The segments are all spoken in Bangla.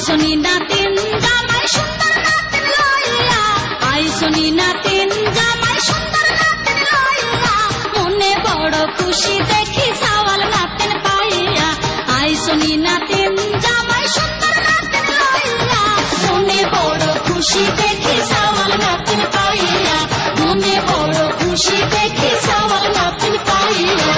আইসনি নাতিন জামাই সুন্দর নাতিন লইয়া, আইসনি নাতিন জামাই সুন্দর নাতিন লইয়া, মনে বড় খুশি দেখি সাওয়াল নাতিন পাইয়া। আইসনি নাতিন জামাই সুন্দর নাতিন লইয়া, মনে বড় খুশি দেখি সাওয়াল নাতিন পাইয়া, মনে বড় খুশি দেখি সাওয়াল নাতিন পাইয়া।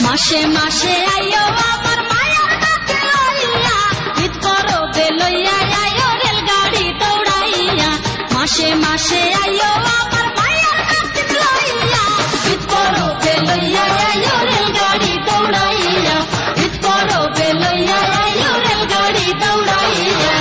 মাসে মাসে আইও আমার মায়ার নাতি লইয়া, ঈদ করবে লইয়া আইও রেলগাড়ি দৌড়াইয়া। মাসে মাসে আইও আমার মায়ার নাতি লইয়া, ঈদ করবে লইয়া আইও রেলগাড়ি দৌড়াইয়া, ঈদ করবে লইয়া আইও রেলগাড়ি দৌড়াইয়া।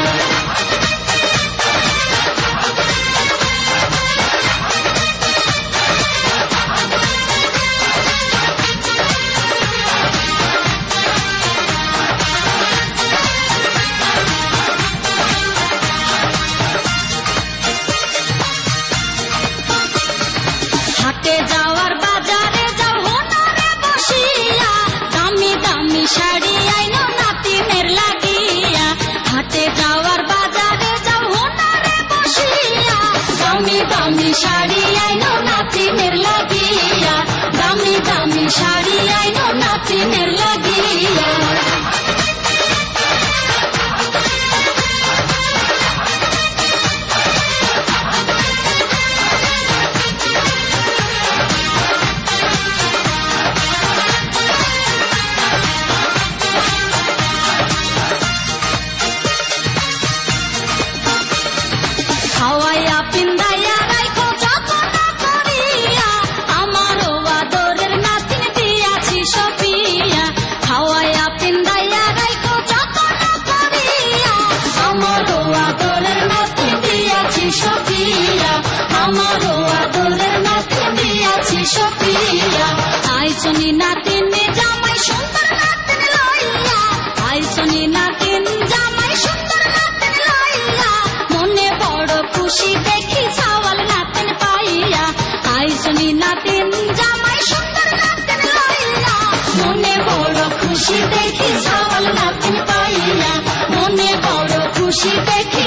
হাটে যাওয়ার বাজারে যাও হোনারে বসিয়া, দামি দামি শাড়ি আইনো নাতিনের লাগিয়া। হাটে যাওয়ার বাজারে যাও হোনারে বসিয়া, দামি দামি শাড়ি আইনো নাতিনের লাগিয়া, দামি দামি শাড়ি আইনো নাতিনের লাগিয়া। খাওয়াইয়া পিন্দাইয়া রাইখো যত্ন করিয়া, আমারও আদরের নাতিন দিয়াছি সপিয়া। খাওয়াইয়া পিন্দাইয়া রাইখো যত্ন করিয়া, আমারও আদরের নাতিন দিয়াছি সপিয়া, আমারও আদরের নাতিন দিয়াছি সপিয়া। আইসনি নাতিন জামাই সুন্দর নাতিন লইয়া, আইসনি নাতিন জামাই সুন্দর নাতিন লইয়া, মনে বড় খুশি দেখি সাওয়াল নাতিন পাইয়া। আইসনি নাতিন জামাই সুন্দর নাতিন লইয়া, মনে বড় খুশি দেখি সাওয়াল নাতিন পাইয়া, মনে বড় খুশি দেখি